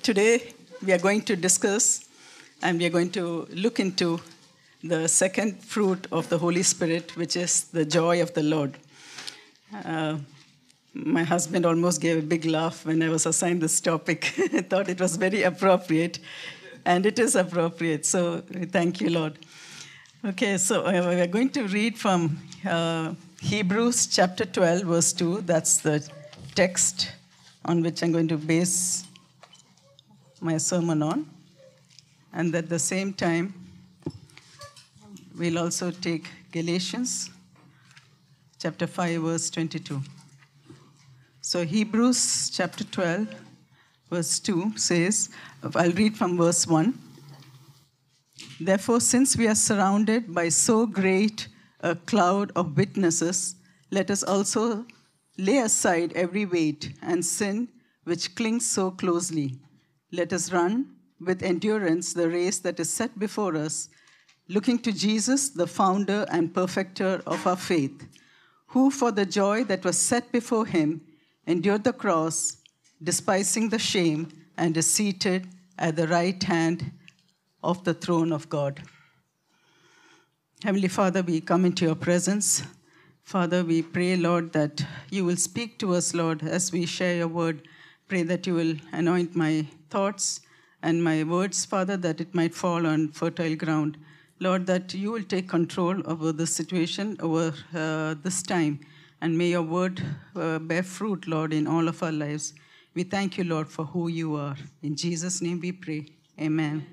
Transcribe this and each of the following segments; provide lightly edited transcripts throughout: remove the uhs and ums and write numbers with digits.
Today, we are going to discuss and we are going to look into the second fruit of the Holy Spirit, which is the joy of the Lord. My husband almost gave a big laugh when I was assigned this topic. I thought it was very appropriate, and it is appropriate. So thank you, Lord. Okay, so we are going to read from Hebrews chapter 12, verse 2. That's the text on which I'm going to base my sermon on. And at the same time, we'll also take Galatians chapter 5, verse 22. So Hebrews chapter 12, verse 2 says, I'll read from verse 1. Therefore, since we are surrounded by so great a cloud of witnesses, let us also lay aside every weight and sin which clings so closely. Let us run with endurance the race that is set before us, looking to Jesus, the founder and perfecter of our faith, who for the joy that was set before him endured the cross, despising the shame, and is seated at the right hand of the throne of God. Heavenly Father, we come into your presence. Father, we pray, Lord, that you will speak to us, Lord, as we share your word. Pray that you will anoint my thoughts and my words, Father, that it might fall on fertile ground. Lord, that you will take control over the situation, over this time, and may your word bear fruit, Lord, in all of our lives. We thank you, Lord, for who you are. In Jesus' name we pray. Amen.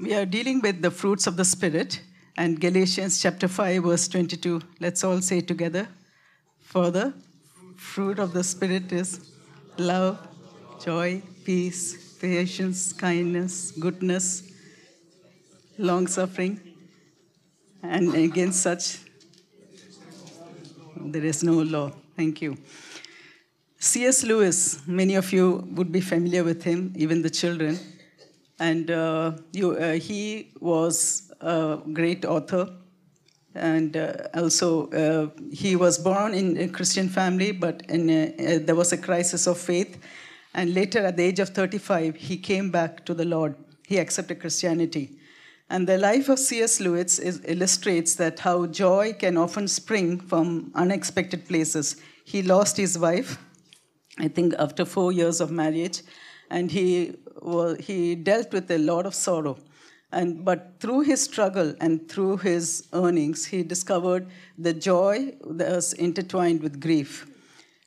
We are dealing with the fruits of the Spirit, and Galatians chapter 5, verse 22. Let's all say together. For the fruit of the Spirit is love, joy, peace, patience, kindness, goodness, long-suffering, and against such there is no law. Thank you. C.S. Lewis, many of you would be familiar with him, even the children. And he was a great author. And also, he was born in a Christian family, but there was a crisis of faith. And later, at the age of 35, he came back to the Lord. He accepted Christianity. And the life of C.S. Lewis illustrates that how joy can often spring from unexpected places. He lost his wife, I think, after 4 years of marriage, and he dealt with a lot of sorrow. But through his struggle and through his earnings, he discovered the joy that was intertwined with grief.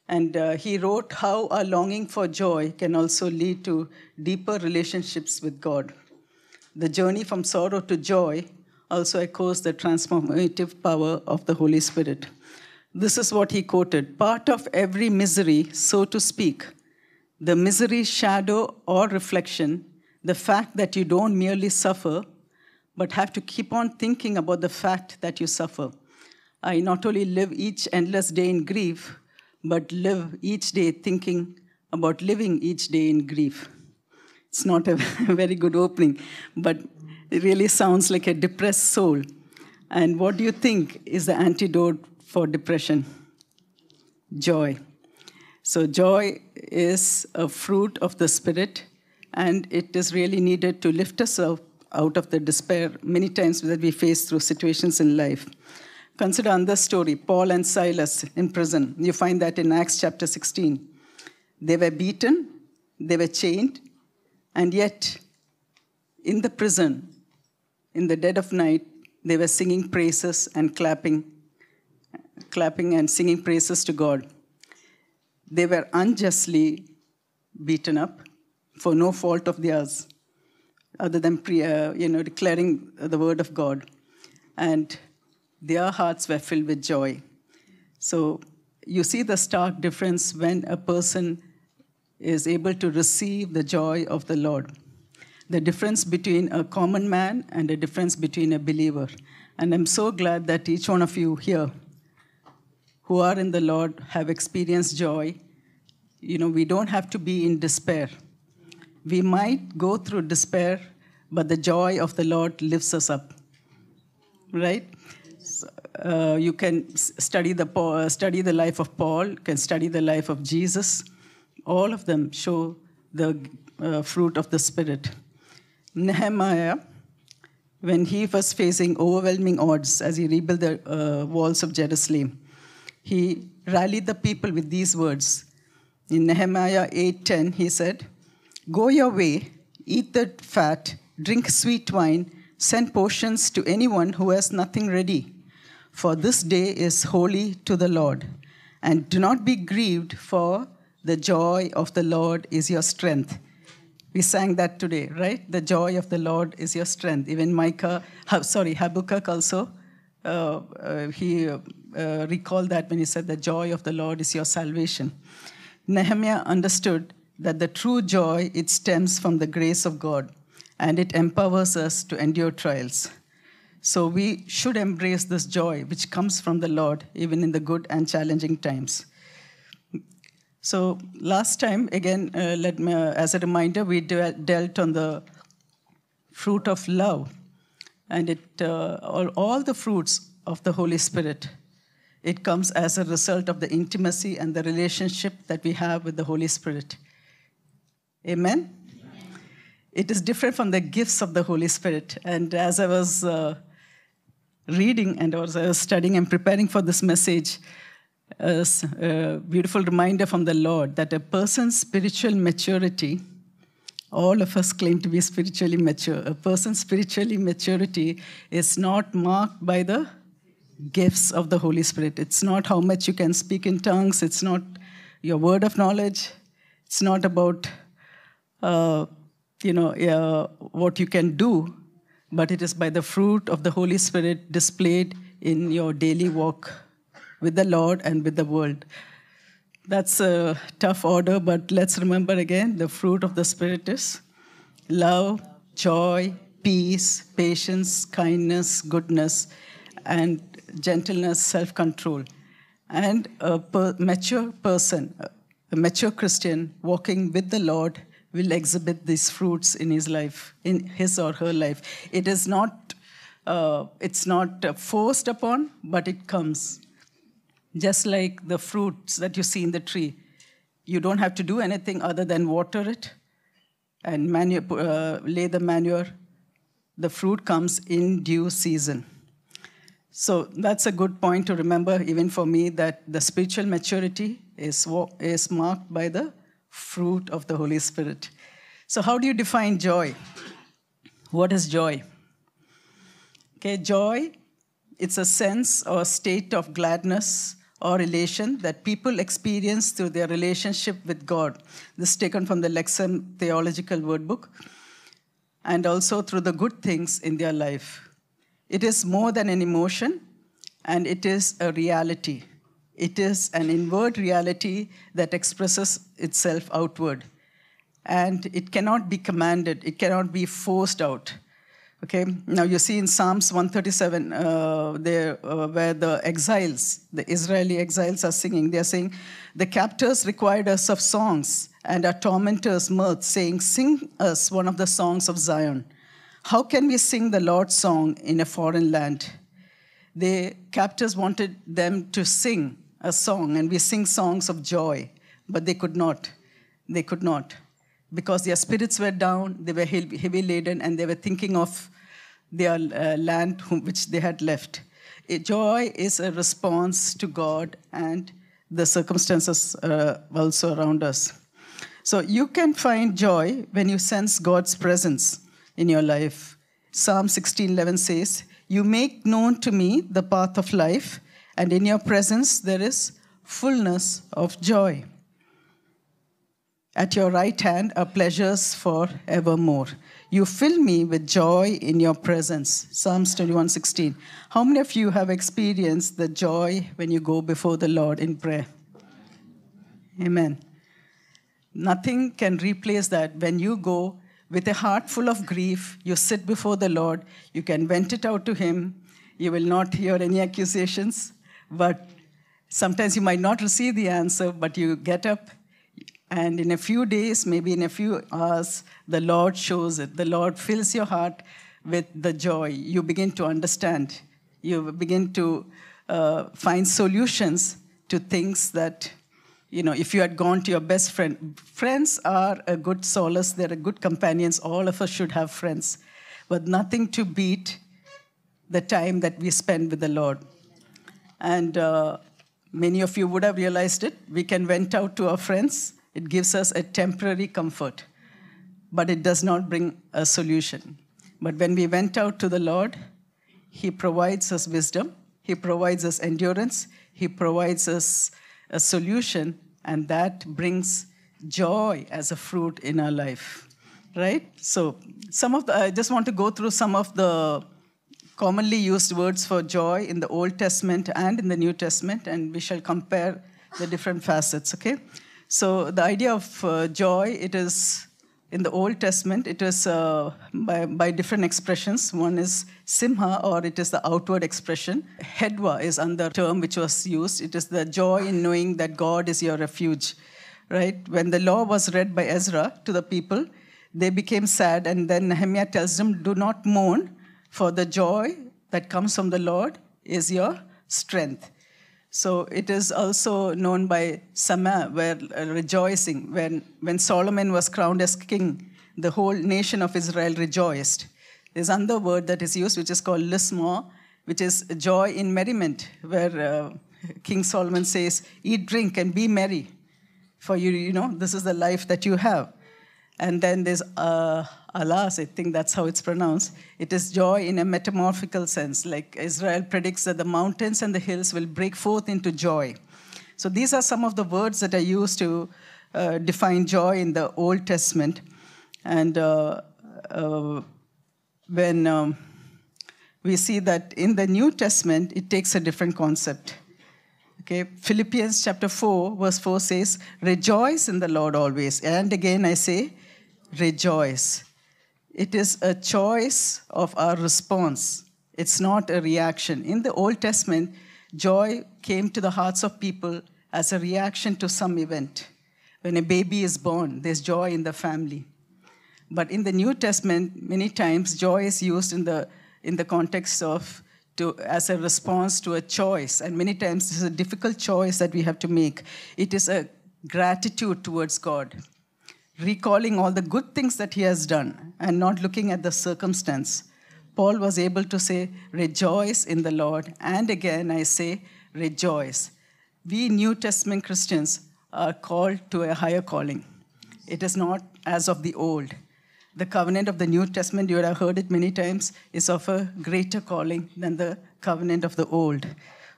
And he wrote how our longing for joy can also lead to deeper relationships with God. The journey from sorrow to joy also echoes the transformative power of the Holy Spirit. This is what he quoted: part of every misery, so to speak, the misery's shadow or reflection, the fact that you don't merely suffer, but have to keep on thinking about the fact that you suffer. I not only live each endless day in grief, but live each day thinking about living each day in grief. It's not a very good opening, but it really sounds like a depressed soul. And what do you think is the antidote for depression? Joy. So joy is a fruit of the Spirit, and it is really needed to lift us up out of the despair many times that we face through situations in life. Consider another story, Paul and Silas in prison. You find that in Acts chapter 16. They were beaten, they were chained, and yet in the prison, in the dead of night, they were singing praises and clapping and singing praises to God. They were unjustly beaten up for no fault of theirs, other than declaring the word of God. And their hearts were filled with joy. So you see the stark difference when a person is able to receive the joy of the Lord. The difference between a common man and the difference between a believer. And I'm so glad that each one of you here who are in the Lord have experienced joy. You know, we don't have to be in despair. We might go through despair, but the joy of the Lord lifts us up. Right? You can study the life of Paul, you can study the life of Jesus. All of them show the fruit of the Spirit. Nehemiah, when he was facing overwhelming odds as he rebuilt the walls of Jerusalem, he rallied the people with these words. In Nehemiah 8:10, he said, "Go your way, eat the fat, drink sweet wine, send portions to anyone who has nothing ready. For this day is holy to the Lord. And do not be grieved, for the joy of the Lord is your strength." We sang that today, right? The joy of the Lord is your strength. Even Habakkuk also, he recalled that when he said, "The joy of the Lord is your salvation." Nehemiah understood that the true joy, it stems from the grace of God, and it empowers us to endure trials. So we should embrace this joy which comes from the Lord, even in the good and challenging times. So last time, again, as a reminder, we dealt on the fruit of love, and all the fruits of the Holy Spirit. It comes as a result of the intimacy and the relationship that we have with the Holy Spirit. Amen? It is different from the gifts of the Holy Spirit. And as I was reading and I was studying and preparing for this message, a beautiful reminder from the Lord that a person's spiritual maturity, all of us claim to be spiritually mature. A person's spiritually maturity is not marked by the gifts of the Holy Spirit. It's not how much you can speak in tongues. It's not your word of knowledge. It's not about what you can do, but it is by the fruit of the Holy Spirit displayed in your daily walk with the Lord and with the world. That's a tough order, but let's remember again, the fruit of the Spirit is love, joy, peace, patience, kindness, goodness, and gentleness, self-control. And a mature person, a mature Christian walking with the Lord will exhibit these fruits in his life, in his or her life. It is not, it's not forced upon, but it comes. Just like the fruits that you see in the tree. You don't have to do anything other than water it and lay the manure. The fruit comes in due season. So that's a good point to remember, even for me, that the spiritual maturity is marked by the fruit of the Holy Spirit. So how do you define joy? What is joy? Okay, joy, it's a sense or state of gladness or relation that people experience through their relationship with God. This is taken from the Lexham Theological Word Book, and also through the good things in their life. It is more than an emotion, and it is a reality. It is an inward reality that expresses itself outward. And it cannot be commanded. It cannot be forced out. Okay? Now you see in Psalms 137, where the exiles, the Israeli exiles are singing. They are saying, "The captors required us of songs, and our tormentors mirth, saying, 'Sing us one of the songs of Zion.' How can we sing the Lord's song in a foreign land?" The captors wanted them to sing a song, and we sing songs of joy, but they could not. They could not. Because their spirits were down, they were heavy laden, and they were thinking of their land which they had left. Joy is a response to God and the circumstances also around us. So you can find joy when you sense God's presence in your life. Psalm 16:11 says, "You make known to me the path of life, and in your presence there is fullness of joy. At your right hand are pleasures for evermore. You fill me with joy in your presence." Psalms 21:16. How many of you have experienced the joy when you go before the Lord in prayer? Amen. Nothing can replace that. When you go with a heart full of grief, you sit before the Lord, you can vent it out to Him. You will not hear any accusations, but sometimes you might not receive the answer, but you get up, and in a few days, maybe in a few hours, the Lord shows it. The Lord fills your heart with the joy. You begin to understand. You begin to find solutions to things that if you had gone to your best friend. Friends are a good solace. They're a good companions. All of us should have friends. But nothing to beat the time that we spend with the Lord. And many of you would have realized it. We can vent out to our friends. It gives us a temporary comfort. But it does not bring a solution. But when we went out to the Lord, He provides us wisdom. He provides us endurance. He provides us a solution, and that brings joy as a fruit in our life, right? So I just want to go through some of the commonly used words for joy in the Old Testament and in the New Testament, and we shall compare the different facets, okay? So the idea of joy, it is, in the Old Testament, it is by different expressions. One is simha, or it is the outward expression. Hedva is another term which was used. It is the joy in knowing that God is your refuge, right? When the law was read by Ezra to the people, they became sad, and then Nehemiah tells them, do not mourn, for the joy that comes from the Lord is your strength. So it is also known by Sama, where rejoicing. When Solomon was crowned as king, the whole nation of Israel rejoiced. There's another word that is used, which is called lisma, which is joy in merriment, where King Solomon says, eat, drink, and be merry, for this is the life that you have. And then there's alas, I think that's how it's pronounced. It is joy in a metamorphical sense, like Israel predicts that the mountains and the hills will break forth into joy. So these are some of the words that are used to define joy in the Old Testament. And when we see that in the New Testament, it takes a different concept. Okay, Philippians chapter 4, verse 4 says, rejoice in the Lord always. And again I say, rejoice. It is a choice of our response. It's not a reaction. In the Old Testament, joy came to the hearts of people as a reaction to some event. When a baby is born, there's joy in the family. But in the New Testament, many times joy is used in the context of as a response to a choice. And many times this is a difficult choice that we have to make. It is a gratitude towards God, recalling all the good things that He has done and not looking at the circumstance. Paul was able to say, rejoice in the Lord. And again, I say, rejoice. We New Testament Christians are called to a higher calling. It is not as of the old. The covenant of the New Testament, you would have heard it many times, is of a greater calling than the covenant of the old.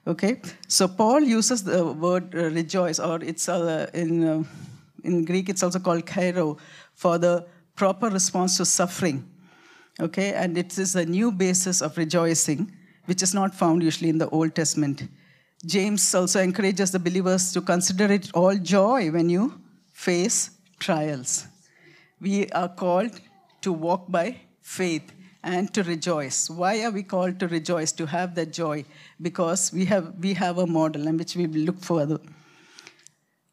Okay? So Paul uses the word rejoice, or it's in Greek, it's also called kairo, for the proper response to suffering. Okay? And it is a new basis of rejoicing, which is not found usually in the Old Testament. James also encourages the believers to consider it all joy when you face trials. We are called to walk by faith and to rejoice. Why are we called to rejoice, to have that joy? Because we have a model in which we will look further.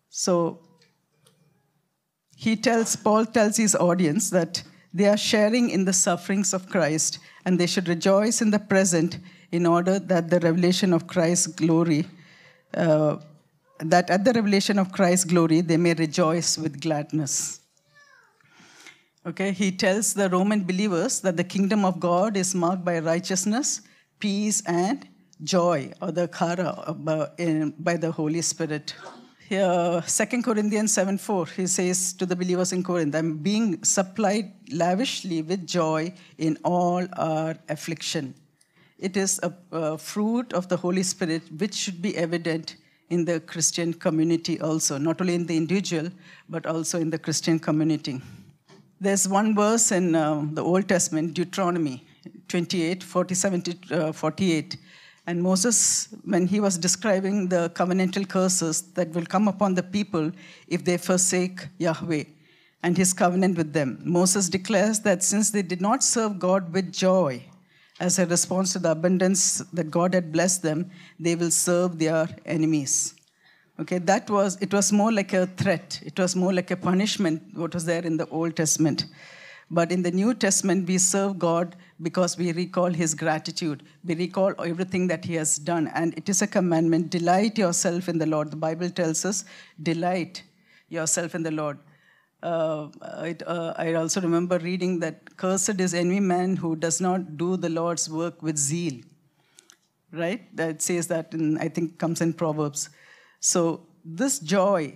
So Paul tells his audience that they are sharing in the sufferings of Christ, and they should rejoice in the present in order that the revelation of Christ's glory, that at the revelation of Christ's glory, they may rejoice with gladness. Okay, he tells the Roman believers that the kingdom of God is marked by righteousness, peace, and joy, or the chara, by the Holy Spirit. Here, 2 Corinthians 7:4, he says to the believers in Corinth, I'm being supplied lavishly with joy in all our affliction. It is a fruit of the Holy Spirit which should be evident in the Christian community also, not only in the individual, but also in the Christian community. There's one verse in the Old Testament, Deuteronomy 28, 47 to 48. And Moses, when he was describing the covenantal curses that will come upon the people if they forsake Yahweh and his covenant with them, Moses declares that since they did not serve God with joy as a response to the abundance that God had blessed them, they will serve their enemies. Okay, it was more like a threat. It was more like a punishment, what was there in the Old Testament. But in the New Testament, we serve God because we recall his gratitude. We recall everything that he has done. And it is a commandment, delight yourself in the Lord. The Bible tells us, delight yourself in the Lord. I also remember reading that cursed is any man who does not do the Lord's work with zeal. Right? That says that, I think comes in Proverbs. So this joy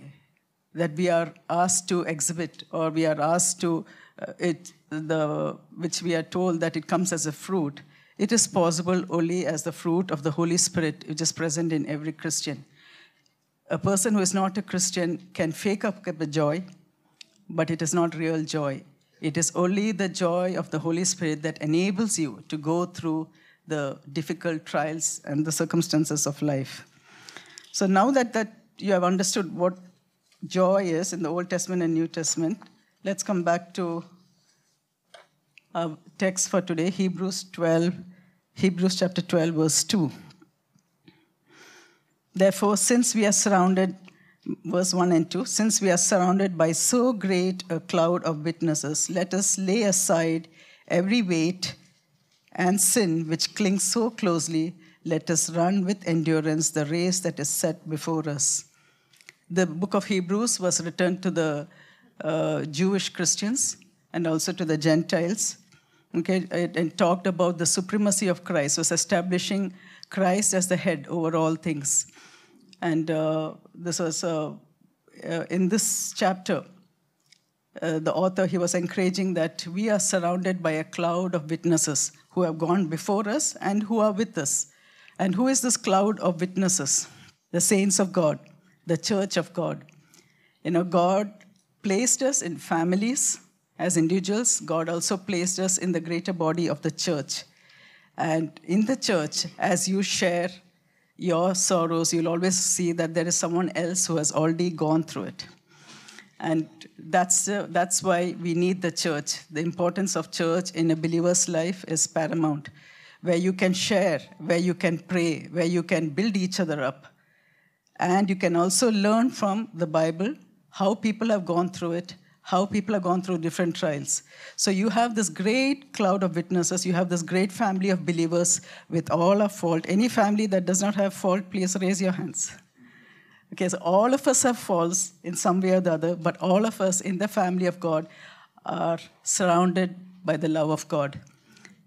that we are asked to exhibit, or we are asked to, which we are told that it comes as a fruit, it is possible only as the fruit of the Holy Spirit, which is present in every Christian. A person who is not a Christian can fake up a joy, but it is not real joy. It is only the joy of the Holy Spirit that enables you to go through the difficult trials and the circumstances of life. So now that you have understood what joy is in the Old Testament and New Testament, let's come back to our text for today, Hebrews chapter 12, verse 2. Therefore, since we are surrounded, verse 1 and 2, since we are surrounded by so great a cloud of witnesses, let us lay aside every weight and sin which clings so closely. Let us run with endurance the race that is set before us. The book of Hebrews was written to the Jewish Christians and also to the Gentiles. Okay, and talked about the supremacy of Christ, was establishing Christ as the head over all things. And this was in this chapter, the author, he was encouraging that we are surrounded by a cloud of witnesses who have gone before us and who are with us. And who is this cloud of witnesses? The saints of God, the church of God. You know, God placed us in families as individuals. God also placed us in the greater body of the church. And in the church, as you share your sorrows, you'll always see that there is someone else who has already gone through it. And that's why we need the church. The importance of church in a believer's life is paramount, where you can share, where you can pray, where you can build each other up. And you can also learn from the Bible how people have gone through it, how people have gone through different trials. So you have this great cloud of witnesses. You have this great family of believers with all our fault. Any family that does not have fault, please raise your hands. Okay, so all of us have faults in some way or the other, but all of us in the family of God are surrounded by the love of God,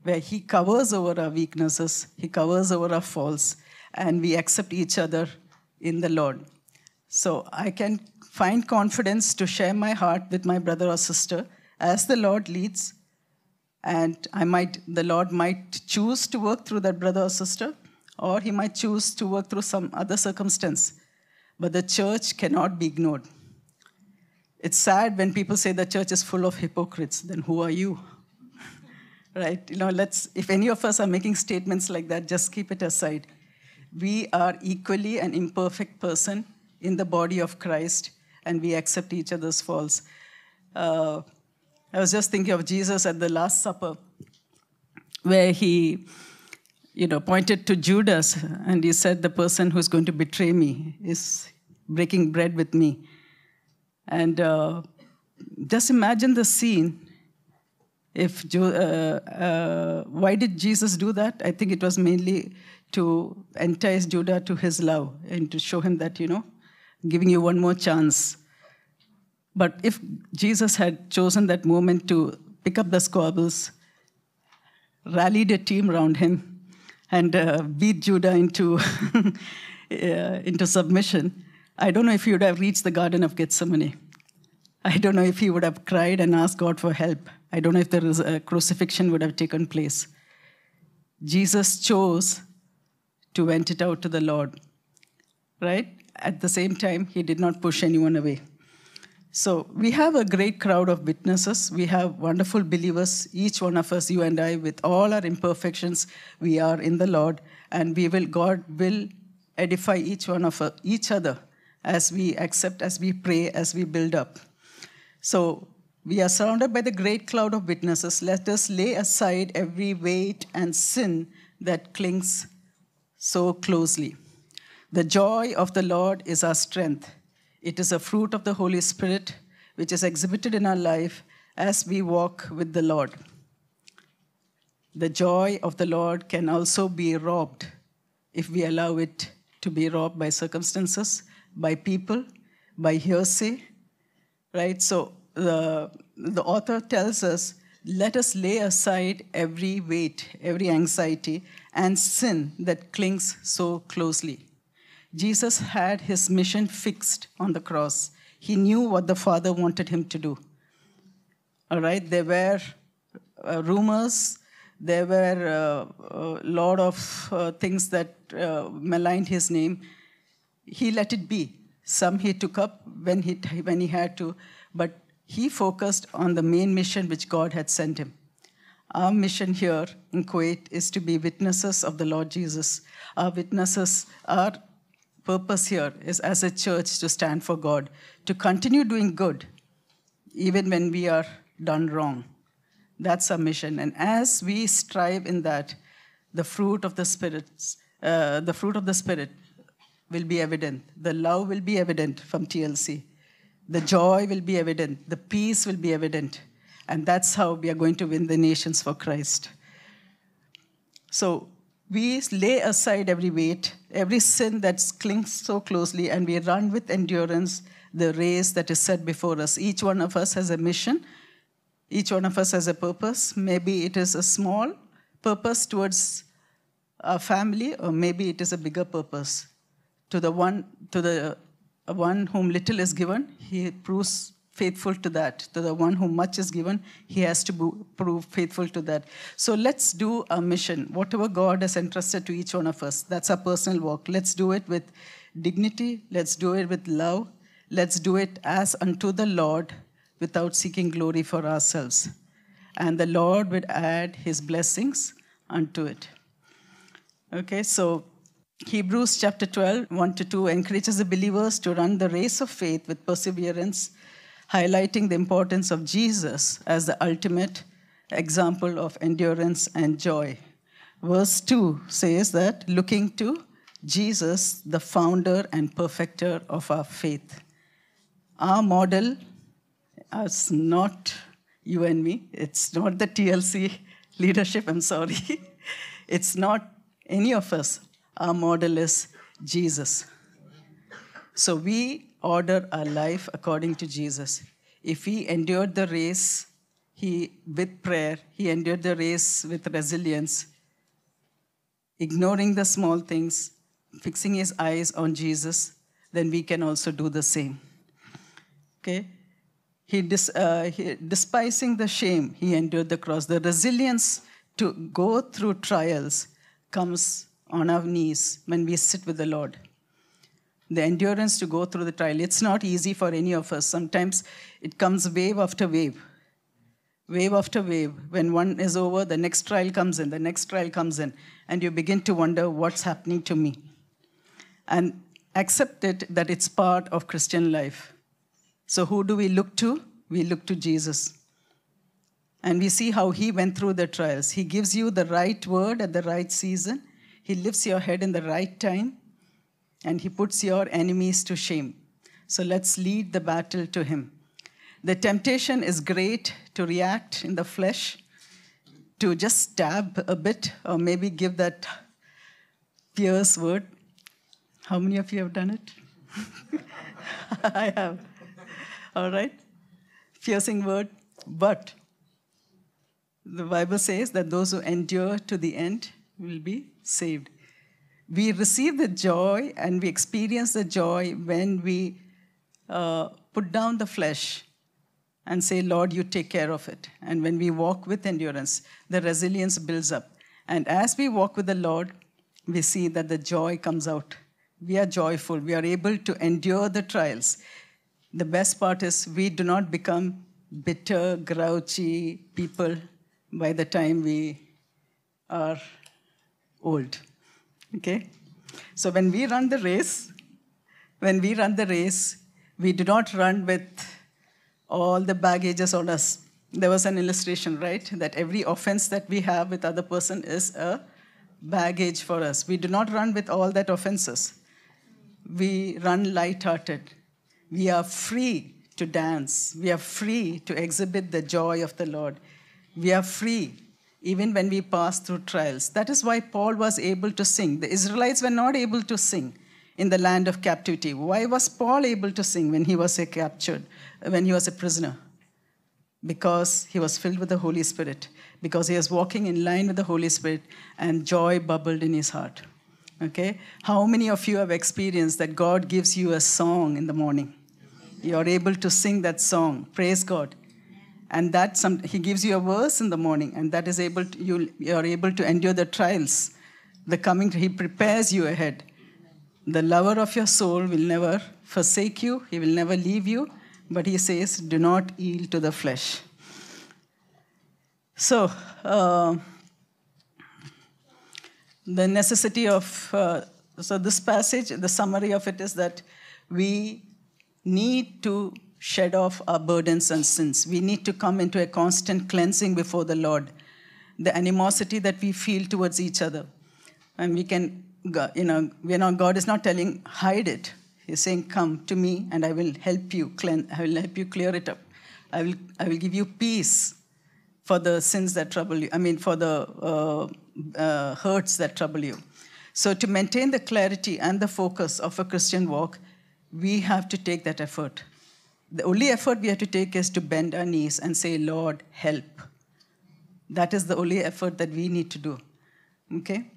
where he covers over our weaknesses, he covers over our faults, and we accept each other in the Lord. So I can find confidence to share my heart with my brother or sister as the Lord leads, and the Lord might choose to work through that brother or sister, or he might choose to work through some other circumstance. But the church cannot be ignored. It's sad when people say the church is full of hypocrites. Then who are you? Right? You know, if any of us are making statements like that, just keep it aside. We are equally an imperfect person in the body of Christ, and we accept each other's faults. I was just thinking of Jesus at the Last Supper, where he, pointed to Judas, and he said, the person who's going to betray me is breaking bread with me. And just imagine the scene. Why did Jesus do that? I think it was mainly to entice Judah to his love and to show him that, giving you one more chance. But if Jesus had chosen that moment to pick up the squabbles, rallied a team around him, and beat Judah into submission, I don't know if he would have reached the Garden of Gethsemane. I don't know if he would have cried and asked God for help. I don't know if a crucifixion would have taken place. Jesus chose to vent it out to the Lord, right? At the same time, he did not push anyone away. So we have a great crowd of witnesses. We have wonderful believers, each one of us, you and I, with all our imperfections, we are in the Lord, and God will edify each one of each other as we accept, as we pray, as we build up. So we are surrounded by the great cloud of witnesses. Let us lay aside every weight and sin that clings so closely. The joy of the Lord is our strength. It is a fruit of the Holy Spirit, which is exhibited in our life as we walk with the Lord. The joy of the Lord can also be robbed if we allow it to be robbed by circumstances, by people, by hearsay, right? So the author tells us, let us lay aside every weight, every anxiety, and sin that clings so closely. Jesus had his mission fixed on the cross. He knew what the Father wanted him to do. All right, there were rumors, there were a lot of things that maligned his name. He let it be. Some he took up when he had to, but he focused on the main mission which God had sent him. Our mission here in Kuwait is to be witnesses of the Lord Jesus. Our purpose here is as a church to stand for God, to continue doing good, even when we are done wrong. That's our mission. And as we strive in that, the fruit of the Spirit will be evident. The love will be evident from TLC. The joy will be evident. The peace will be evident. And that's how we are going to win the nations for Christ. So we lay aside every weight, every sin that clings so closely, and we run with endurance the race that is set before us. Each one of us has a mission. Each one of us has a purpose. Maybe it is a small purpose towards our family, or maybe it is a bigger purpose. To the one whom little is given, he proves faithful to that. To the one whom much is given, he has to prove faithful to that. So let's do our mission. Whatever God has entrusted to each one of us, that's our personal work. Let's do it with dignity. Let's do it with love. Let's do it as unto the Lord, without seeking glory for ourselves. And the Lord would add his blessings unto it. Okay, so Hebrews chapter 12, 1-2 encourages the believers to run the race of faith with perseverance, highlighting the importance of Jesus as the ultimate example of endurance and joy. Verse 2 says that, looking to Jesus, the founder and perfecter of our faith. Our model is not you and me. It's not the TLC leadership, I'm sorry. It's not any of us. Our model is Jesus. So we order our life according to Jesus. If he endured the race with prayer, he endured the race with resilience, ignoring the small things, fixing his eyes on Jesus, then we can also do the same. Okay? Despising the shame, he endured the cross. The resilience to go through trials comes on our knees when we sit with the Lord. The endurance to go through the trial, it's not easy for any of us. Sometimes it comes wave after wave. Wave after wave. When one is over, the next trial comes in, the next trial comes in, and you begin to wonder what's happening to me. And accept it that it's part of Christian life. So who do we look to? We look to Jesus. And we see how he went through the trials. He gives you the right word at the right season. He lifts your head in the right time. And he puts your enemies to shame. So let's lead the battle to him. The temptation is great to react in the flesh, to just stab a bit, or maybe give that fierce word. How many of you have done it? I have. All right? Piercing word. But the Bible says that those who endure to the end will be saved. We receive the joy and we experience the joy when we put down the flesh and say, Lord, you take care of it. And when we walk with endurance, the resilience builds up. And as we walk with the Lord, we see that the joy comes out. We are joyful. We are able to endure the trials. The best part is we do not become bitter, grouchy people by the time we are old. Okay? So when we run the race, we do not run with all the baggages on us. There was an illustration, right? That every offense that we have with other person is a baggage for us. We do not run with all that offenses. We run light-hearted. We are free to dance. We are free to exhibit the joy of the Lord. We are free even when we pass through trials. That is why Paul was able to sing. The Israelites were not able to sing in the land of captivity. Why was Paul able to sing when he was when he was a prisoner? Because he was filled with the Holy Spirit, because he was walking in line with the Holy Spirit, and joy bubbled in his heart. Okay? How many of you have experienced that God gives you a song in the morning? You are able to sing that song. Praise God. And he gives you a verse in the morning, and that is you are able to endure the trials. He prepares you ahead. The lover of your soul will never forsake you. He will never leave you. But he says, do not yield to the flesh. So, the necessity of, so this passage, the summary of it is that we need to shed off our burdens and sins. We need to come into a constant cleansing before the Lord. The animosity that we feel towards each other. And we can, God is not telling, hide it. He's saying, come to me and I will help you I will help you clear it up. I will give you peace for the sins that trouble you. For the hurts that trouble you. So to maintain the clarity and the focus of a Christian walk, we have to take that effort. The only effort we have to take is to bend our knees and say, Lord, help. That is the only effort that we need to do. Okay?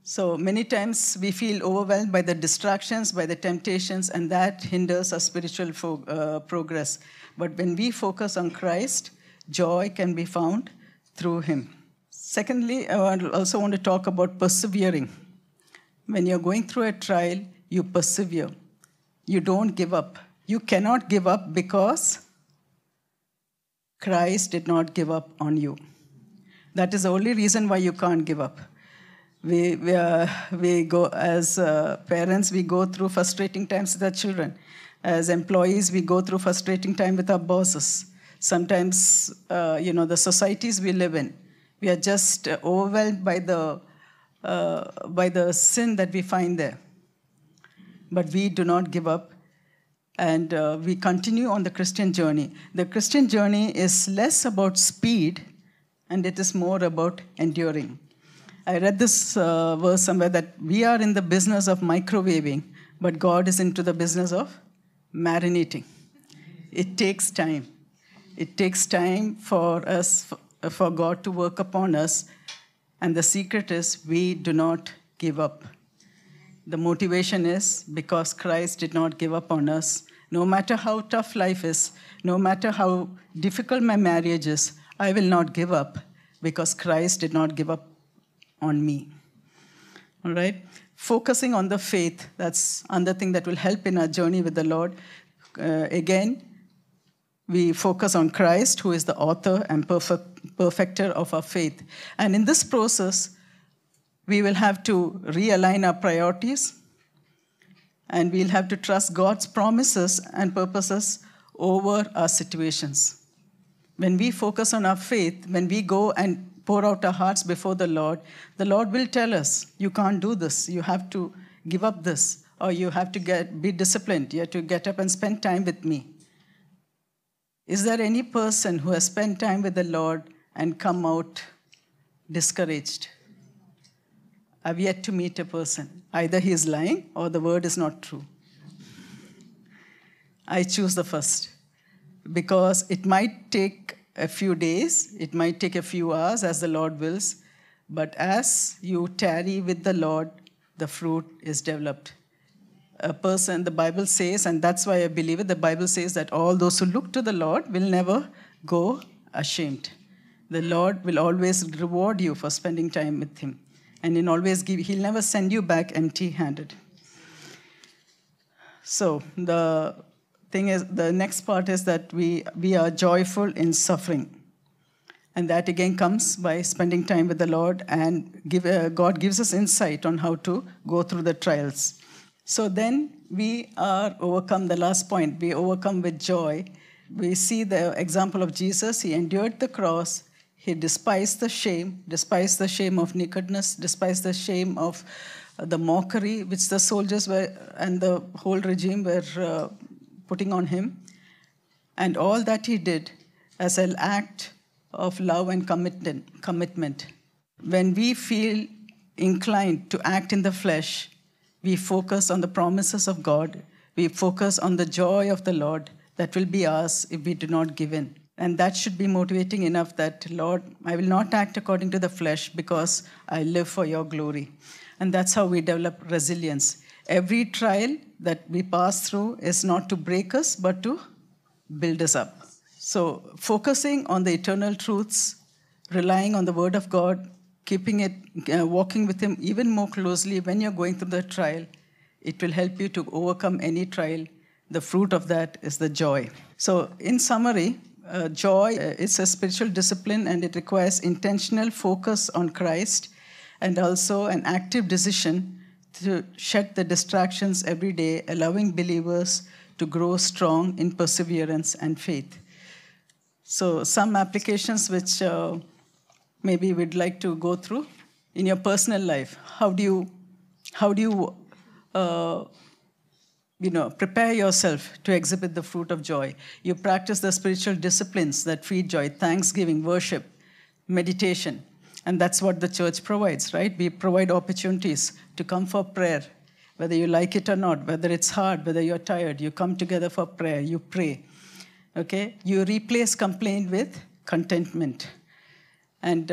So many times we feel overwhelmed by the distractions, by the temptations, and that hinders our spiritual progress. But when we focus on Christ, joy can be found through him. Secondly, I also want to talk about persevering. When you're going through a trial, you persevere. You don't give up. You cannot give up because Christ did not give up on you. That is the only reason why you can't give up. We go, as parents, we go through frustrating times with our children. As employees, we go through frustrating time with our bosses. Sometimes, the societies we live in, we are just overwhelmed by the sin that we find there. But we do not give up, and we continue on the Christian journey. The Christian journey is less about speed, and it is more about enduring. I read this verse somewhere that we are in the business of microwaving, but God is into the business of marinating. It takes time. It takes time for us, for God to work upon us. And the secret is we do not give up. The motivation is because Christ did not give up on us. No matter how tough life is, no matter how difficult my marriage is, I will not give up because Christ did not give up on me. All right? Focusing on the faith, that's another thing that will help in our journey with the Lord. Again, we focus on Christ, who is the author and perfecter of our faith. And in this process, we will have to realign our priorities, and we'll have to trust God's promises and purposes over our situations. When we focus on our faith, when we go and pour out our hearts before the Lord will tell us, you can't do this, you have to give up this, or you have to be disciplined, you have to get up and spend time with me. Is there any person who has spent time with the Lord and come out discouraged? I've yet to meet a person. Either he is lying or the word is not true. I choose the first, because it might take a few days, it might take a few hours as the Lord wills, but as you tarry with the Lord, the fruit is developed. A person, the Bible says, and that's why I believe it, the Bible says that all those who look to the Lord will never go ashamed. The Lord will always reward you for spending time with him. And he'll never send you back empty-handed. So the next part is that we are joyful in suffering. And that again comes by spending time with the Lord, and God gives us insight on how to go through the trials. So then we are overcome, the last point, we overcome with joy. We see the example of Jesus. He endured the cross. He despised the shame of nakedness, despised the shame of the mockery which the soldiers and the whole regime were putting on him. And all that he did as an act of love and commitment. When we feel inclined to act in the flesh, we focus on the promises of God. We focus on the joy of the Lord that will be ours if we do not give in. And that should be motivating enough that, Lord, I will not act according to the flesh because I live for your glory. And that's how we develop resilience. Every trial that we pass through is not to break us, but to build us up. So focusing on the eternal truths, relying on the word of God, keeping it, walking with him even more closely when you're going through the trial, it will help you to overcome any trial. The fruit of that is the joy. So in summary, joy is a spiritual discipline, and it requires intentional focus on Christ and also an active decision to shed the distractions every day, allowing believers to grow strong in perseverance and faith. So some applications which maybe we'd like to go through in your personal life. How do you prepare yourself to exhibit the fruit of joy? You practice the spiritual disciplines that feed joy: thanksgiving, worship, meditation. And that's what the church provides, right? We provide opportunities to come for prayer, whether you like it or not, whether it's hard, whether you're tired. You come together for prayer, you pray, okay? You replace complaint with contentment. And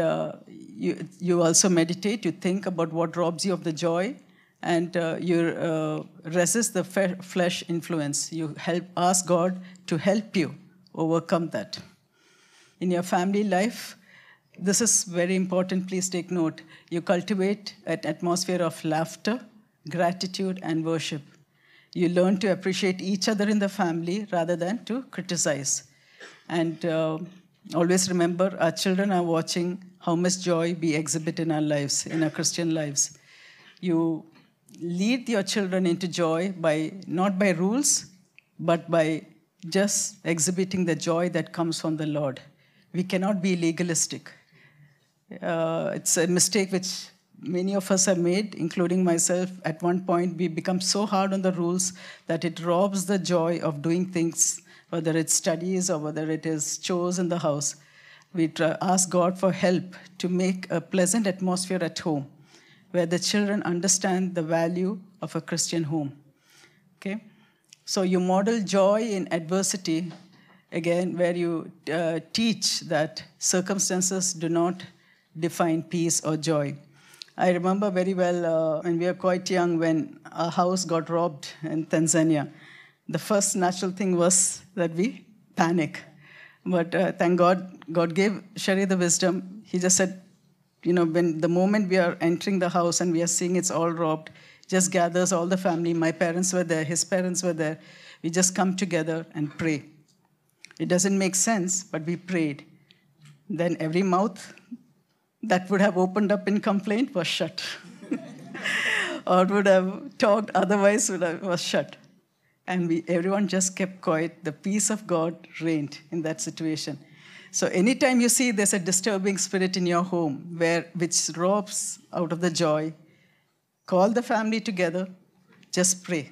you also meditate, you think about what robs you of the joy, and you resist the flesh influence. You ask God to help you overcome that. In your family life, this is very important, please take note. You cultivate an atmosphere of laughter, gratitude, and worship. You learn to appreciate each other in the family rather than to criticize. And always remember, our children are watching how much joy we exhibit in our lives, in our Christian lives. You lead your children into joy not by rules, but by just exhibiting the joy that comes from the Lord. We cannot be legalistic. It's a mistake which many of us have made, including myself. At one point, we become so hard on the rules that it robs the joy of doing things, whether it's studies or whether it is chores in the house. We ask God for help to make a pleasant atmosphere at home, where the children understand the value of a Christian home. Okay? So you model joy in adversity, again, where you teach that circumstances do not define peace or joy. I remember very well when we were quite young, when our house got robbed in Tanzania. The first natural thing was that we panic. But thank God, God gave Sherry the wisdom. He just said, when the moment we are entering the house and we are seeing it's all robbed, just gathers all the family. My parents were there, his parents were there. We just come together and pray. It doesn't make sense, but we prayed. Then every mouth that would have opened up in complaint was shut. Or would have talked otherwise was shut. And everyone just kept quiet. The peace of God reigned in that situation. So anytime you see there's a disturbing spirit in your home which robs out of the joy, call the family together, just pray.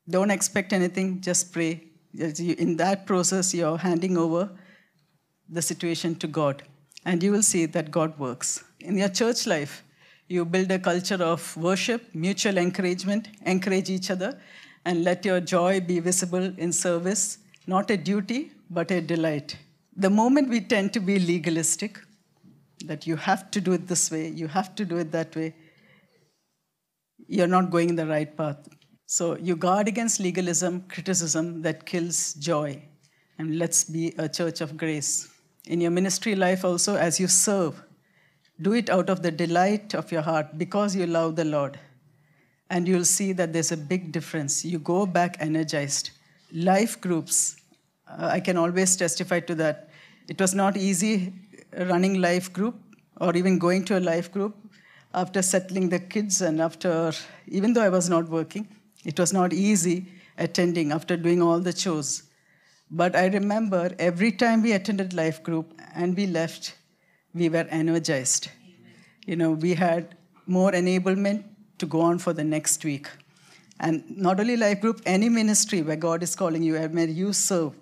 Don't expect anything, just pray. In that process, you're handing over the situation to God. And you will see that God works. In your church life, you build a culture of worship, mutual encouragement, encourage each other, and let your joy be visible in service, not a duty, but a delight. The moment we tend to be legalistic, that you have to do it this way, you have to do it that way, you're not going in the right path. So you guard against legalism, criticism that kills joy. And let's be a church of grace. In your ministry life also, as you serve, do it out of the delight of your heart because you love the Lord. And you'll see that there's a big difference. You go back energized. Life groups, I can always testify to that. It was not easy running life group or even going to a life group after settling the kids and even though I was not working, it was not easy attending after doing all the chores. But I remember every time we attended life group and we left, we were energized. We had more enablement to go on for the next week. And not only life group, any ministry where God is calling you, where you serve,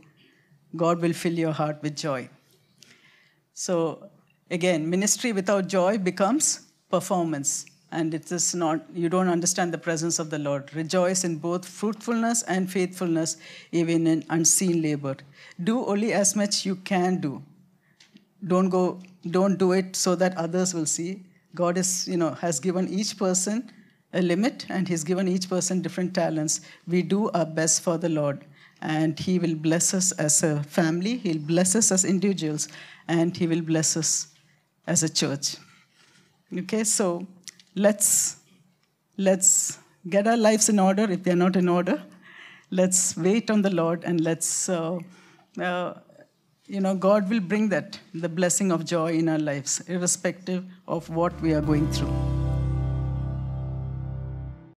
God will fill your heart with joy. So again, ministry without joy becomes performance. And it is not, you don't understand the presence of the Lord. Rejoice in both fruitfulness and faithfulness, even in unseen labor. Do only as much you can do. Don't do it so that others will see. God has given each person a limit, and he's given each person different talents. We do our best for the Lord, and he will bless us as a family, he'll bless us as individuals, and he will bless us as a church. Okay, so let's get our lives in order if they're not in order. Let's wait on the Lord, and God will bring the blessing of joy in our lives, irrespective of what we are going through.